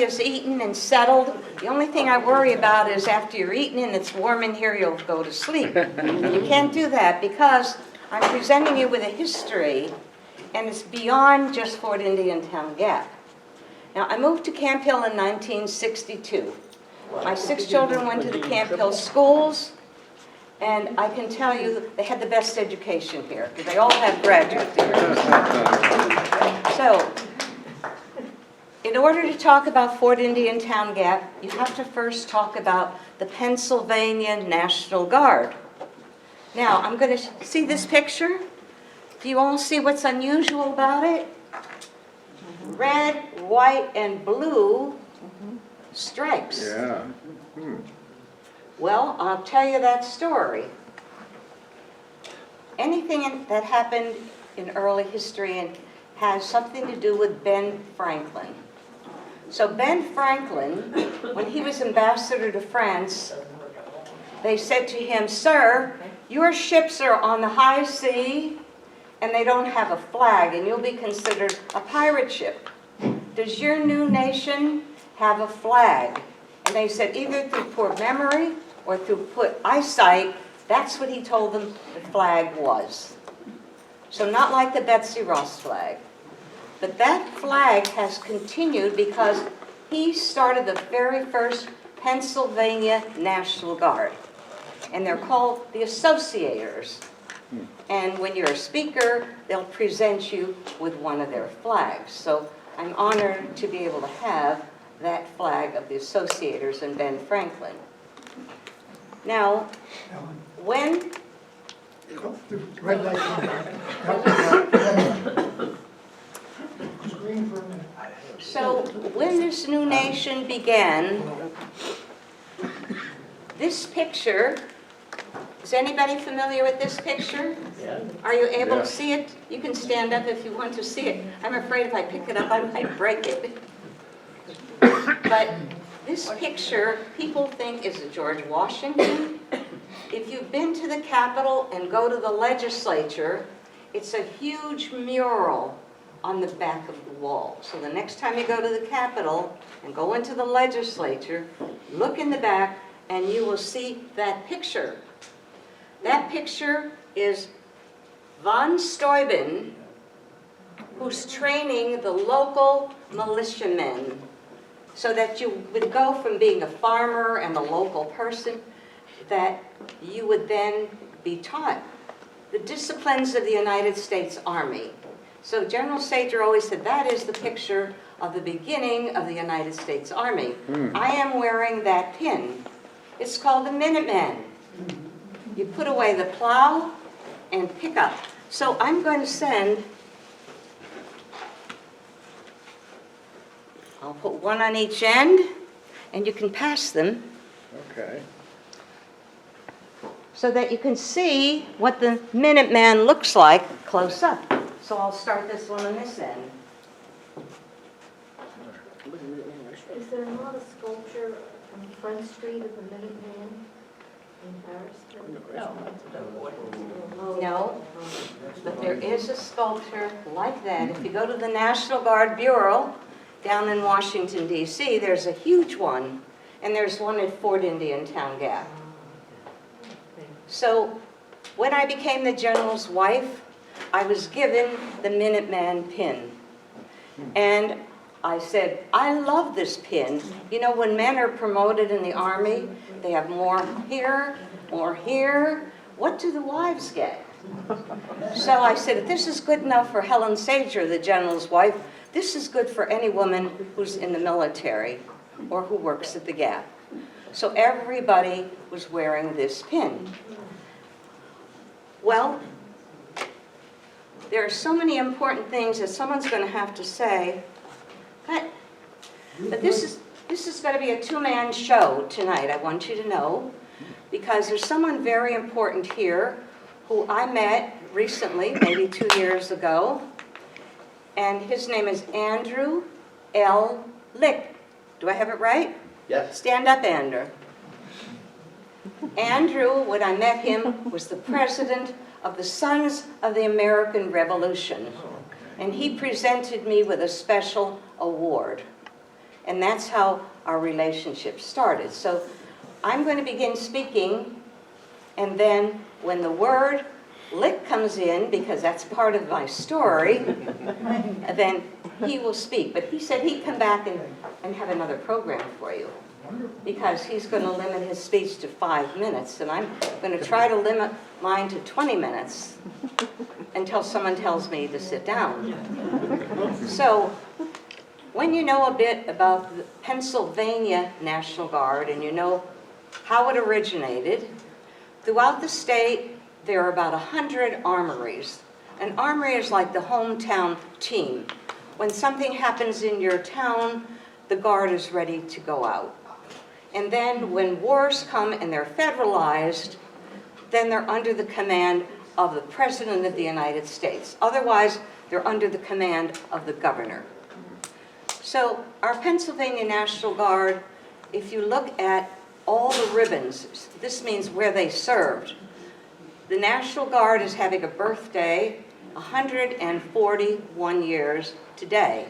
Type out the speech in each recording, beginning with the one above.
has eaten and settled. The only thing I worry about is after you're eaten and it's warm in here, you'll go to sleep. And you can't do that because I'm presenting you with a history, and it's beyond just Fort Indiantown Gap. Now, I moved to Camp Hill in 1962. My 6 children went to the Camp Hill schools, and I can tell you they had the best education here, because they all have graduate degrees. So, in order to talk about Fort Indiantown Gap, you have to first talk about the Pennsylvania National Guard. Now, I'm going to see this picture. Do you all see what's unusual about it? Red, white, and blue stripes. Yeah. Well, I'll tell you that story. Anything that happened in early history and has something to do with Ben Franklin. So Ben Franklin, when he was ambassador to France, they said to him, "Sir, your ships are on the high sea and they don't have a flag, and you'll be considered a pirate ship. Does your new nation have a flag?" And they said, either through poor memory or through poor eyesight. That's what he told them the flag was. So not like the Betsy Ross flag. But that flag has continued because he started the very first Pennsylvania National Guard. And they're called the Associators. And when you're a speaker, they'll present you with one of their flags. So I'm honored to be able to have that flag of the Associators and Ben Franklin. Now, when... Red light. Screen for a minute. So when this new nation began, this picture, is anybody familiar with this picture? Yeah. Are you able Yeah. to see it? You can stand up if you want to see it. I'm afraid if I pick it up, I might break it. But this picture, people think is a George Washington. If you've been to the Capitol and go to the legislature, it's a huge mural on the back of the wall. So the next time you go to the Capitol and go into the legislature, look in the back and you will see that picture. That picture is von Steuben, who's training the local militiamen so that you would go from being a farmer and a local person, that you would then be taught the disciplines of the United States Army. So General Sajer always said that is the picture of the beginning of the United States Army. I am wearing that pin. It's called the Minuteman. You put away the plow and pick up. So I'm going to send, I'll put one on each end, and you can pass them Okay. so that you can see what the Minuteman looks like close up. So I'll start this one on this end. Is there not a sculpture on Front Street of the Minuteman in Paris? No, but there is a sculpture like that. If you go to the National Guard Bureau down in Washington, D.C., there's a huge one, and there's one at Fort Indiantown Gap. So when I became the general's wife, I was given the Minuteman pin. And I said, I love this pin. You know, when men are promoted in the Army, they have more here, more here. What do the wives get? So I said, if this is good enough for Helen Sajer, the general's wife, this is good for any woman who's in the military or who works at the Gap. So everybody was wearing this pin. Well, there are so many important things that someone's going to have to say, but this is going to be a two-man show tonight, I want you to know, because there's someone very important here who I met recently, maybe 2 years ago, and his name is Andrew L. Lick. Do I have it right? Yes. Stand up, Andrew. Andrew, when I met him, was the president of the Sons of the American Revolution. And he presented me with a special award. And that's how our relationship started. So I'm going to begin speaking, and then when the word lick comes in, because that's part of my story, then he will speak. But he said he'd come back and have another program for you, because he's going to limit his speech to 5 minutes, and I'm going to try to limit mine to 20 minutes until someone tells me to sit down. So when you know a bit about the Pennsylvania National Guard and you know how it originated, throughout the state there are about 100 armories. An armory is like the hometown team. When something happens in your town, the Guard is ready to go out. And then when wars come and they're federalized, then they're under the command of the President of the United States. Otherwise, they're under the command of the governor. So our Pennsylvania National Guard, if you look at all the ribbons, this means where they served. The National Guard is having a birthday, 141 years today.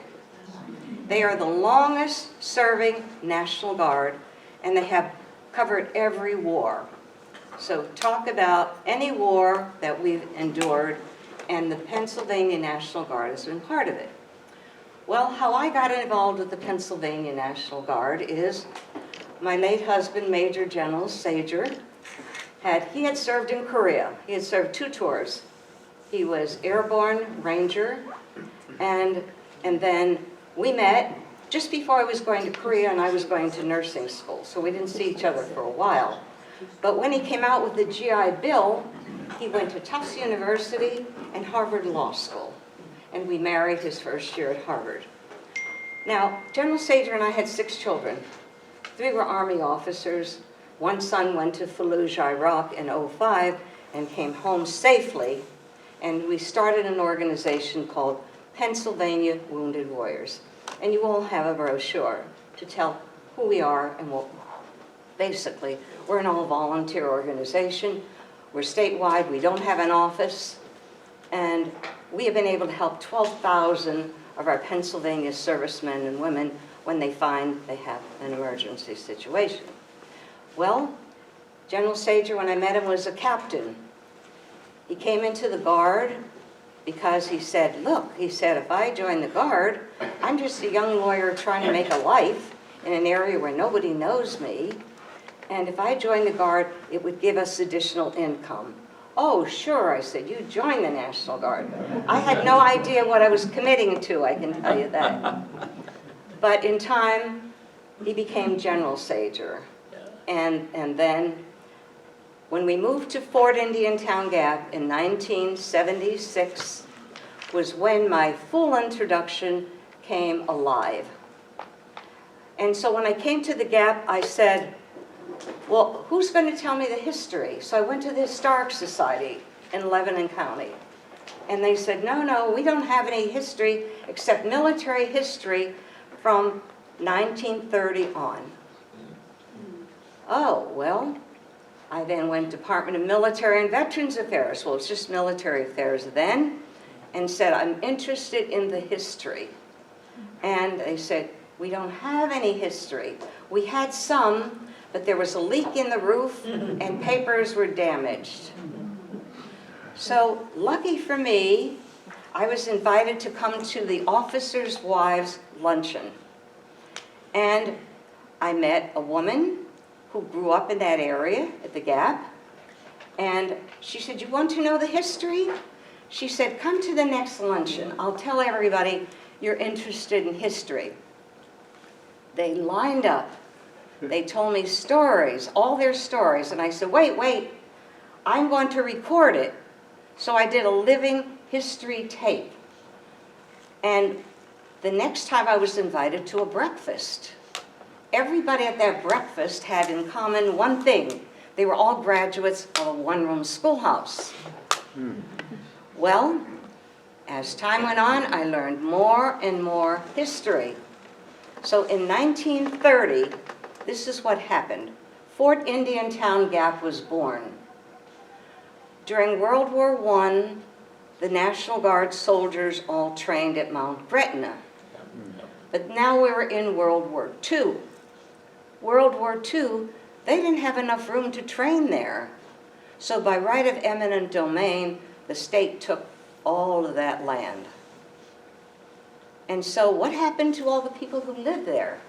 They are the longest serving National Guard, and they have covered every war. So talk about any war that we've endured, and the Pennsylvania National Guard has been part of it. Well, how I got involved with the Pennsylvania National Guard is my late husband, Major General Sajer, he had served in Korea. He had served 2 tours. He was airborne ranger, and then we met just before I was going to Korea and I was going to nursing school, so we didn't see each other for a while. But when he came out with the GI Bill, he went to Tufts University and Harvard Law School, and we married his first year at Harvard. Now, General Sajer and I had 6 children. 3 were Army officers. 1 son went to Fallujah, Iraq in '05 and came home safely, and we started an organization called Pennsylvania Wounded Warriors. And you all have a brochure to tell who we are and what. Basically, we're an all-volunteer organization. We're statewide. We don't have an office. And we have been able to help 12,000 of our Pennsylvania servicemen and women when they find they have an emergency situation. Well, General Sajer, when I met him, was a captain. He came into the Guard because he said, look, he said, if I join the Guard, I'm just a young lawyer trying to make a life in an area where nobody knows me. And if I join the Guard, it would give us additional income. Oh, sure, I said, you join the National Guard. I had no idea what I was committing to, I can tell you that. But in time, he became General Sajer. And then when we moved to Fort Indiantown Gap in 1976 was when my full introduction came alive. And so when I came to the Gap, I said, well, who's going to tell me the history? So I went to the Historic Society in Lebanon County. And they said, no, we don't have any history except military history from 1930 on. Oh, well, I then went to Department of Military and Veterans Affairs. Well, it's just military affairs then, and said, I'm interested in the history. And they said, we don't have any history. We had some, but there was a leak in the roof and papers were damaged. So lucky for me, I was invited to come to the Officers' Wives Luncheon. And I met a woman who grew up in that area at the Gap. And she said, you want to know the history? She said, come to the next luncheon. I'll tell everybody you're interested in history. They lined up. They told me stories, all their stories. And I said, wait, I'm going to record it. So I did a living history tape. And the next time I was invited to a breakfast. Everybody at that breakfast had in common one thing. They were all graduates of a one-room schoolhouse. Well, as time went on, I learned more and more history. So in 1930, this is what happened. Fort Indiantown Gap was born. During World War I, the National Guard soldiers all trained at Mount Gretna. But now we're in World War II. World War II, they didn't have enough room to train there. So by right of eminent domain, the state took all of that land. And so what happened to all the people who lived there?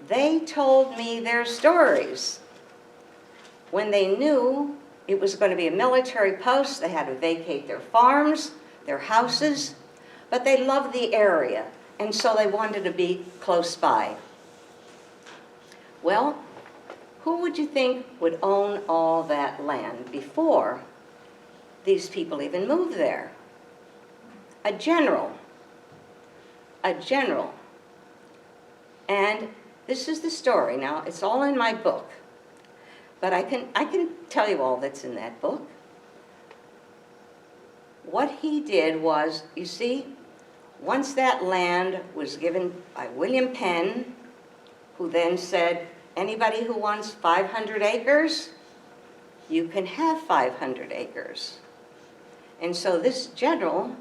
They told me their stories. When they knew it was going to be a military post, they had to vacate their farms, their houses, but they loved the area, and so they wanted to be close by. Well, who would you think would own all that land before these people even moved there? A general. A general. And this is the story. Now, it's all in my book, but I can tell you all that's in that book. What he did was, you see, once that land was given by William Penn, who then said, anybody who wants 500 acres, you can have 500 acres. And so this general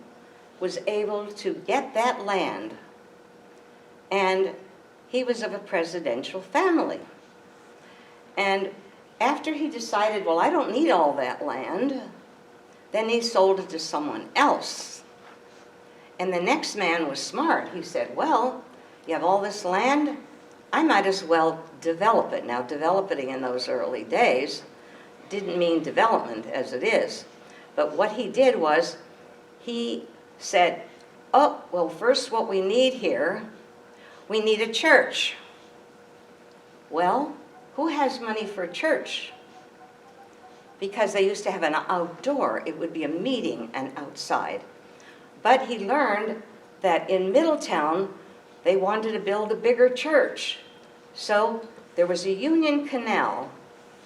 was able to get that land, and he was of a presidential family. And after he decided, well, I don't need all that land, then he sold it to someone else. And the next man was smart. He said, well, you have all this land, I might as well develop it. Now, developing in those early days didn't mean development as it is. But what he did was, he said, oh, well, first what we need here, we need a church. Well, who has money for a church? Because they used to have an outdoor, it would be a meeting and outside. But he learned that in Middletown, they wanted to build a bigger church. So there was a Union Canal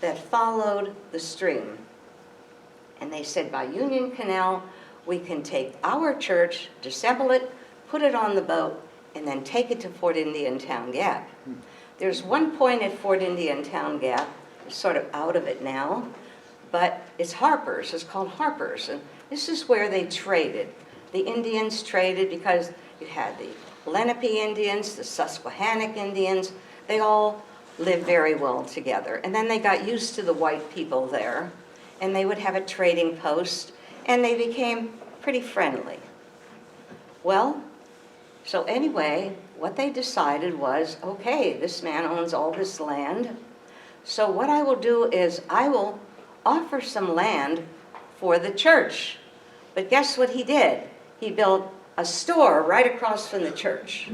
that followed the stream. And they said, by Union Canal, we can take our church, disassemble it, put it on the boat, and then take it to Fort Indiantown Gap. There's one point at Fort Indiantown Gap, it's sort of out of it now, but it's Harper's, it's called Harper's. And this is where they traded. The Indians traded because you had the Lenape Indians, the Susquehannock Indians, they all lived very well together. And then they got used to the white people there, and they would have a trading post, and they became pretty friendly. Well, so anyway, what they decided was, okay, this man owns all this land, so what I will do is I will offer some land for the church. But guess what he did? He built a store right across from the church,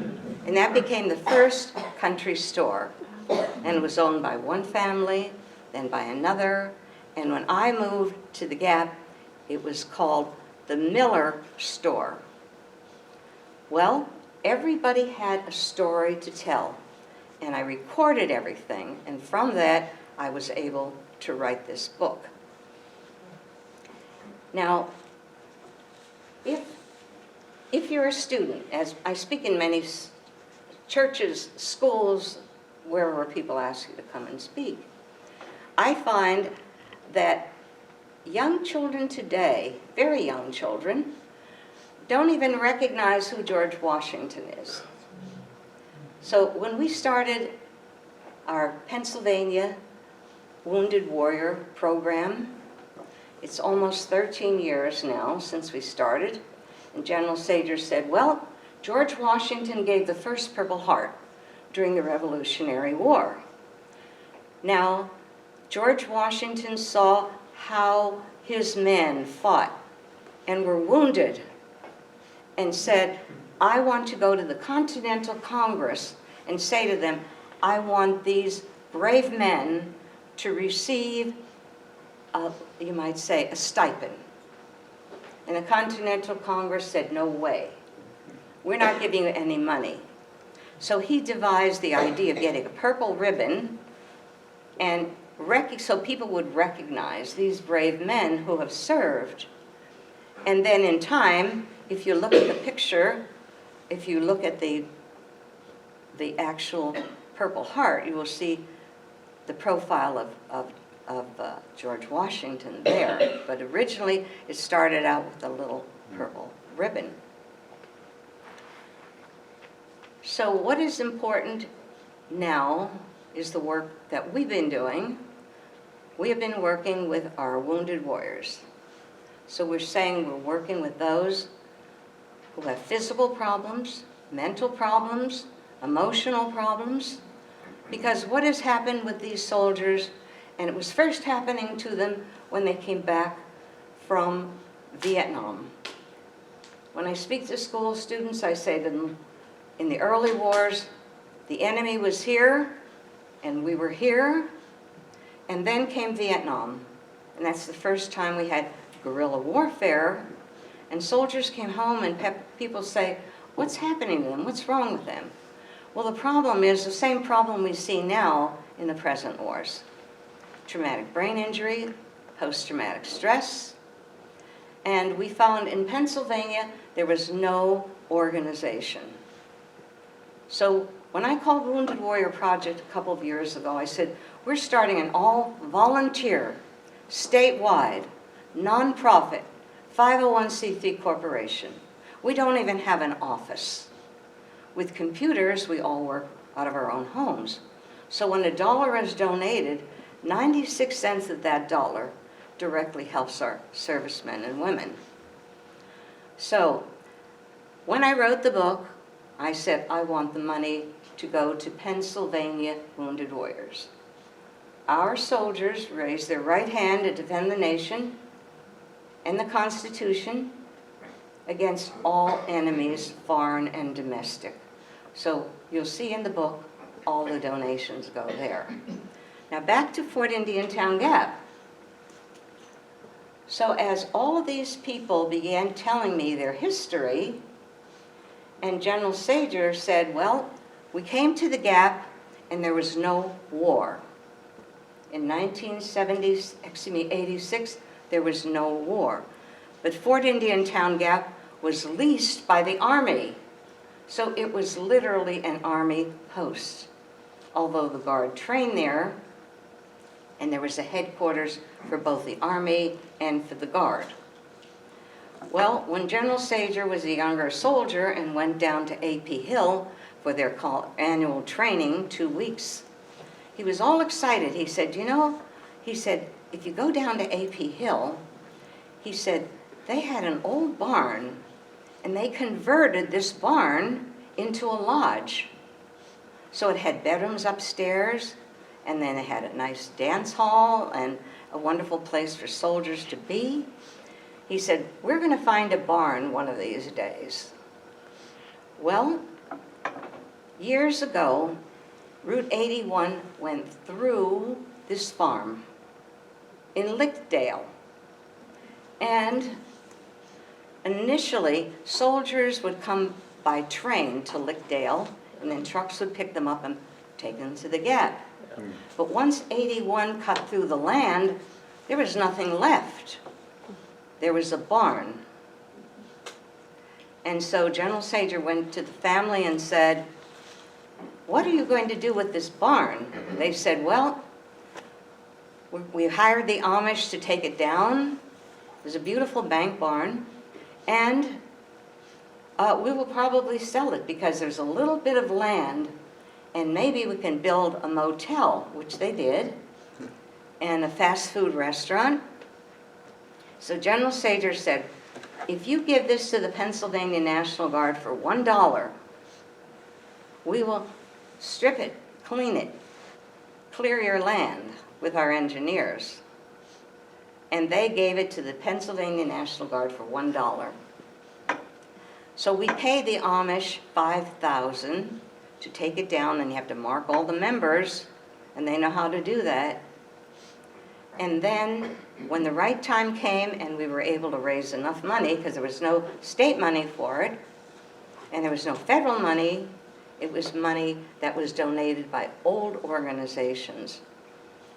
and that became the first country store. And it was owned by one family, then by another, and when I moved to the Gap, it was called the Miller Store. Well, everybody had a story to tell, and I recorded everything, and from that, I was able to write this book. Now, if you're a student, as I speak in many churches, schools, wherever people ask you to come and speak, I find that young children today, very young children, don't even recognize who George Washington is. So when we started our Pennsylvania Wounded Warrior program, it's almost 13 years now since we started, and General Sajer said, well, George Washington gave the first Purple Heart during the Revolutionary War. Now, George Washington saw how his men fought and were wounded and said, I want to go to the Continental Congress and say to them, I want these brave men to receive, you might say, a stipend. And the Continental Congress said, no way. We're not giving you any money. So he devised the idea of getting a purple ribbon and so people would recognize these brave men who have served. And then in time, if you look at the picture, if you look at the actual Purple Heart, you will see the profile of George Washington there. But originally, it started out with a little purple ribbon. So what is important now is the work that we've been doing. We have been working with our wounded warriors. So we're saying we're working with those who have physical problems, mental problems, emotional problems, because what has happened with these soldiers, and it was first happening to them when they came back from Vietnam. When I speak to school students, I say to them, in the early wars, the enemy was here, and we were here, and then came Vietnam. And that's the first time we had guerrilla warfare, and soldiers came home and people say, what's happening to them? What's wrong with them? Well, the problem is the same problem we see now in the present wars. Traumatic brain injury, post-traumatic stress, and we found in Pennsylvania there was no organization. So when I called Wounded Warrior Project a couple of years ago, I said, we're starting an all-volunteer, statewide, nonprofit, 501c3 corporation. We don't even have an office. With computers, we all work out of our own homes. So when $1 is donated, 96 cents of that dollar directly helps our servicemen and women. So when I wrote the book, I said I want the money to go to Pennsylvania Wounded Warriors. Our soldiers raised their right hand to defend the nation and the Constitution against all enemies, foreign and domestic. So you'll see in the book, all the donations go there. Now back to Fort Indiantown Gap. So as all of these people began telling me their history, and General Sajer said, well, we came to the Gap and there was no war. In 1986, there was no war. But Fort Indiantown Gap was leased by the Army. So it was literally an Army post. Although the Guard trained there, and there was a headquarters for both the Army and for the Guard. Well, when General Sajer was a younger soldier and went down to AP Hill for their annual training, 2 weeks, he was all excited. He said, you know, he said, if you go down to AP Hill, he said, they had an old barn, and they converted this barn into a lodge. So it had bedrooms upstairs, and then it had a nice dance hall and a wonderful place for soldiers to be. He said, we're going to find a barn one of these days. Well, years ago, Route 81 went through this farm in Lickdale. And initially, soldiers would come by train to Lickdale, and then trucks would pick them up and take them to the Gap. But once 81 cut through the land, there was nothing left. There was a barn. And so General Sajer went to the family and said, what are you going to do with this barn? They said, well, we hired the Amish to take it down. It was a beautiful bank barn. And we will probably sell it because there's a little bit of land, and maybe we can build a motel, which they did, and a fast food restaurant. So General Sajer said, if you give this to the Pennsylvania National Guard for $1, we will strip it, clean it, clear your land with our engineers. And they gave it to the Pennsylvania National Guard for $1. So we paid the Amish $5,000 to take it down, and you have to mark all the members, and they know how to do that. And then when the right time came and we were able to raise enough money, because there was no state money for it, and there was no federal money, it was money that was donated by old organizations,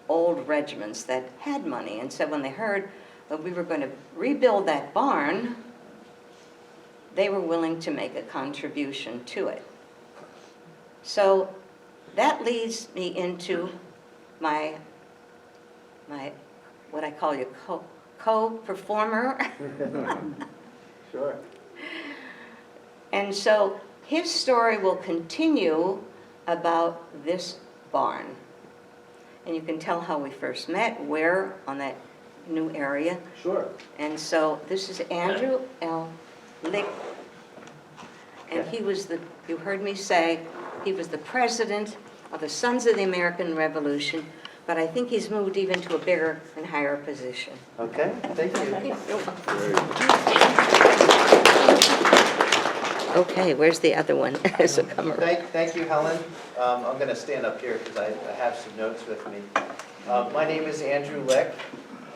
old regiments that had money. And so when they heard that we were going to rebuild that barn, they were willing to make a contribution to it. So that leads me into my what I call your co-performer. Sure. And so his story will continue about this barn. And you can tell how we first met, where on that new area. Sure. And so this is Andrew L. Lick. And he was the, you heard me say, he was the president of the Sons of the American Revolution, but I think he's moved even to a bigger and higher position. Okay, thank you. Okay, where's the other one? So come around. Thank you, Helen. I'm going to stand up here because I have some notes with me. My name is Andrew Lick,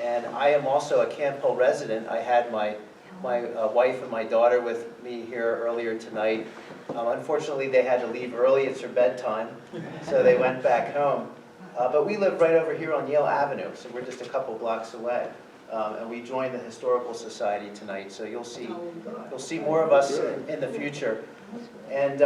and I am also a Camp Hill resident. I had my wife and my daughter with me here earlier tonight. Unfortunately, they had to leave early. It's their bedtime, so they went back home. But we live right over here on Yale Avenue, so we're just a couple blocks away. And we joined the Historical Society tonight, so you'll see more of us in the future. And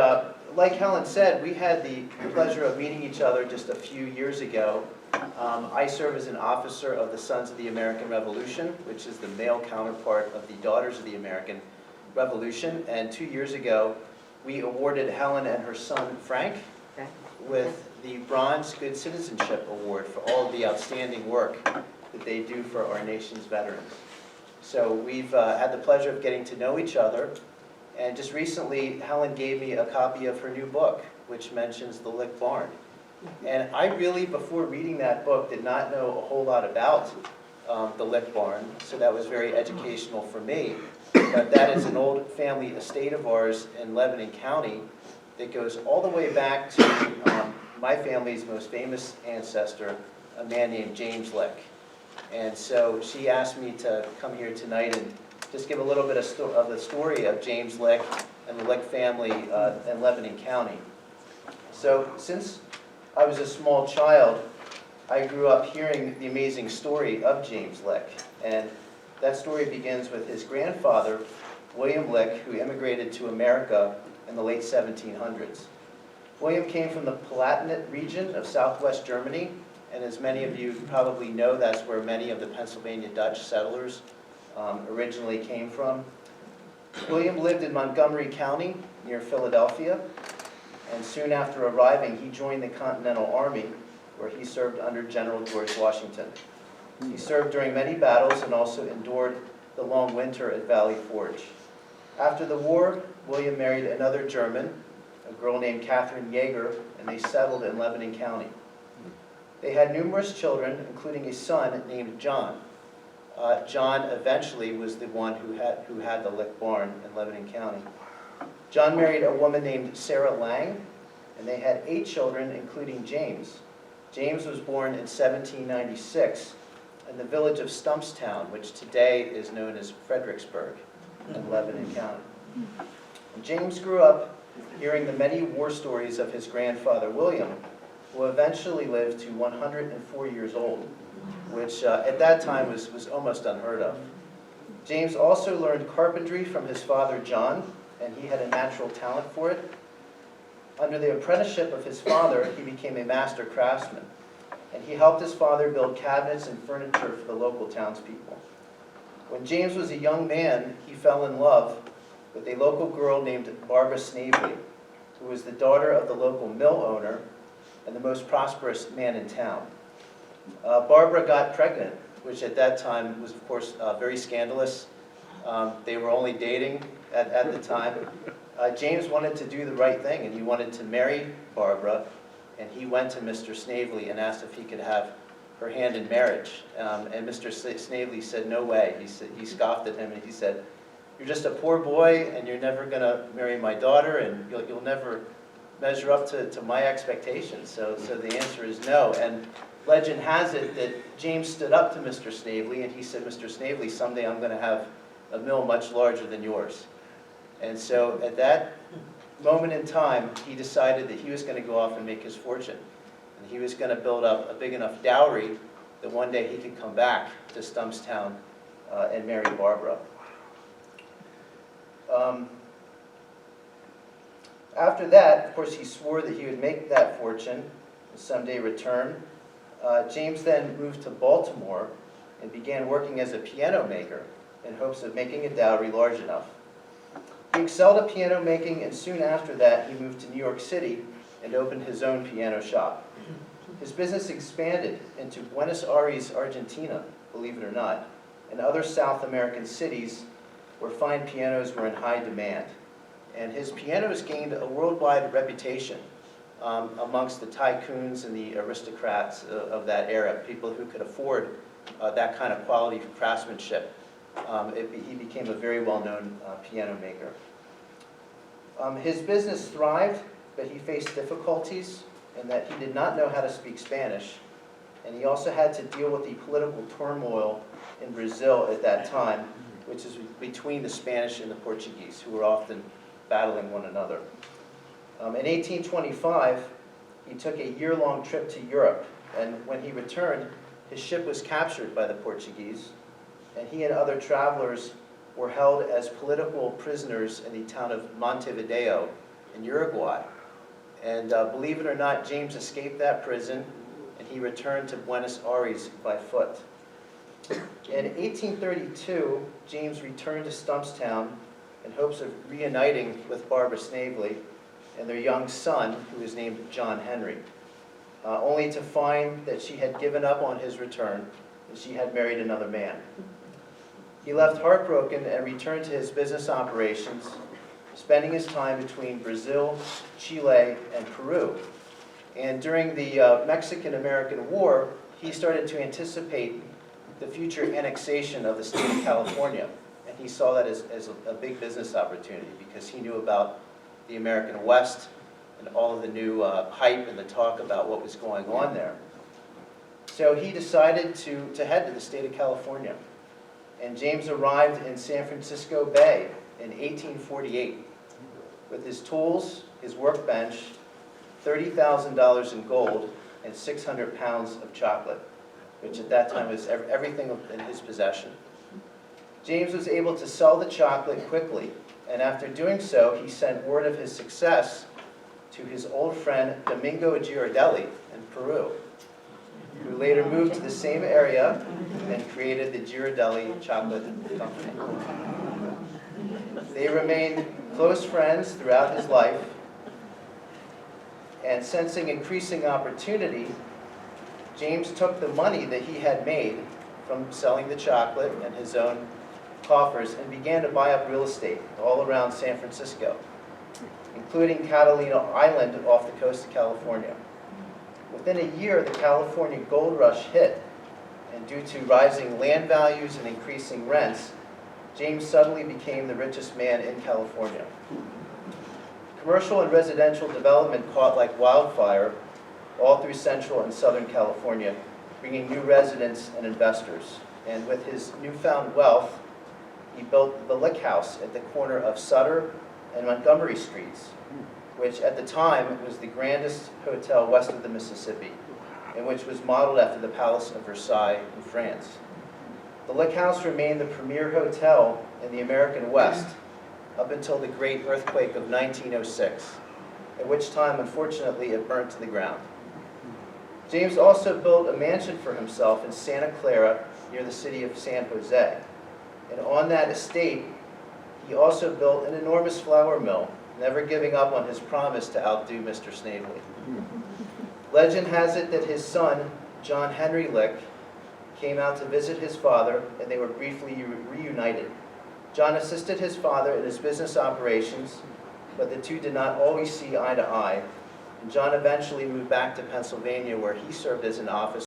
like Helen said, we had the pleasure of meeting each other just a few years ago. I serve as an officer of the Sons of the American Revolution, which is the male counterpart of the Daughters of the American Revolution. And 2 years ago, we awarded Helen and her son, Frank, with the Bronze Good Citizenship Award for all of the outstanding work that they do for our nation's veterans. So we've had the pleasure of getting to know each other. And just recently, Helen gave me a copy of her new book, which mentions the Lick Barn. And I really, before reading that book, did not know a whole lot about the Lick Barn, so that was very educational for me. But that is an old family estate of ours in Lebanon County that goes all the way back to my family's most famous ancestor, a man named James Lick. And so she asked me to come here tonight and just give a little bit of the story of James Lick and the Lick family in Lebanon County. So since I was a small child, I grew up hearing the amazing story of James Lick. And that story begins with his grandfather, William Lick, who immigrated to America in the late 1700s. William came from the Palatinate region of southwest Germany, and as many of you probably know, that's where many of the Pennsylvania Dutch settlers originally came from. William lived in Montgomery County near Philadelphia, and soon after arriving, he joined the Continental Army, where he served under General George Washington. He served during many battles and also endured the long winter at Valley Forge. After the war, William married another German, a girl named Catherine Yeager, and they settled in Lebanon County. They had numerous children, including a son named John. John eventually was the one who had the Lick Barn in Lebanon County. John married a woman named Sarah Lang, and they had 8 children, including James. James was born in 1796 in the village of Stumpstown, which today is known as Fredericksburg in Lebanon County. And James grew up hearing the many war stories of his grandfather, William, who eventually lived to 104 years old, which at that time was almost unheard of. James also learned carpentry from his father, John, and he had a natural talent for it. Under the apprenticeship of his father, he became a master craftsman, and he helped his father build cabinets and furniture for the local townspeople. When James was a young man, he fell in love with a local girl named Barbara Snavely, who was the daughter of the local mill owner and the most prosperous man in town. Barbara got pregnant, which at that time was, of course, very scandalous. They were only dating at the time. James wanted to do the right thing, and he wanted to marry Barbara, and he went to Mr. Snavely and asked if he could have her hand in marriage. And Mr. Snavely said, no way. He scoffed at him, and he said, you're just a poor boy, and you're never going to marry my daughter, and you'll never measure up to my expectations. So the answer is no. And legend has it that James stood up to Mr. Snavely, and he said, Mr. Snavely, someday I'm going to have a mill much larger than yours. And so at that moment in time, he decided that he was going to go off and make his fortune. And he was going to build up a big enough dowry that one day he could come back to Stumpstown and marry Barbara. After that, of course, he swore that he would make that fortune and someday return. James then moved to Baltimore and began working as a piano maker in hopes of making a dowry large enough. He excelled at piano making, and soon after that, he moved to New York City and opened his own piano shop. His business expanded into Buenos Aires, Argentina, believe it or not, and other South American cities where fine pianos were in high demand. And his pianos gained a worldwide reputation amongst the tycoons and the aristocrats of that era, people who could afford that kind of quality craftsmanship. He became a very well-known piano maker. His business thrived, but he faced difficulties in that he did not know how to speak Spanish, and he also had to deal with the political turmoil in Brazil at that time, which is between the Spanish and the Portuguese, who were often battling one another. In 1825, he took a year-long trip to Europe, and when he returned, his ship was captured by the Portuguese, and he and other travelers were held as political prisoners in the town of Montevideo in Uruguay. And believe it or not, James escaped that prison, and he returned to Buenos Aires by foot. In 1832, James returned to Stumpstown in hopes of reuniting with Barbara Snavely and their young son, who was named John Henry, only to find that she had given up on his return and she had married another man. He left heartbroken and returned to his business operations, spending his time between Brazil, Chile, and Peru. And during the Mexican-American War, he started to anticipate the future annexation of the state of California. And he saw that as a big business opportunity because he knew about the American West and all of the new hype and the talk about what was going on there. So he decided to head to the state of California. And James arrived in San Francisco Bay in 1848 with his tools, his workbench, $30,000 in gold, and 600 pounds of chocolate, which at that time was everything in his possession. James was able to sell the chocolate quickly, and after doing so, he sent word of his success to his old friend Domingo Girardelli in Peru, who later moved to the same area and created the Girardelli Chocolate Company. They remained close friends throughout his life, and sensing increasing opportunity, James took the money that he had made from selling the chocolate and his own coffers and began to buy up real estate all around San Francisco, including Catalina Island off the coast of California. Within a year, the California gold rush hit, and due to rising land values and increasing rents, James suddenly became the richest man in California. Commercial and residential development caught like wildfire all through Central and Southern California, bringing new residents and investors. And with his newfound wealth, he built the Lick House at the corner of Sutter and Montgomery Streets, which at the time was the grandest hotel west of the Mississippi, and which was modeled after the Palace of Versailles in France. The Lick House remained the premier hotel in the American West up until the great earthquake of 1906, at which time, unfortunately, it burnt to the ground. James also built a mansion for himself in Santa Clara near the city of San Jose. And on that estate, he also built an enormous flour mill, never giving up on his promise to outdo Mr. Snavely. Legend has it that his son, John Henry Lick, came out to visit his father, and they were briefly reunited. John assisted his father in his business operations, but the two did not always see eye to eye. And John eventually moved back to Pennsylvania, where he served as an officer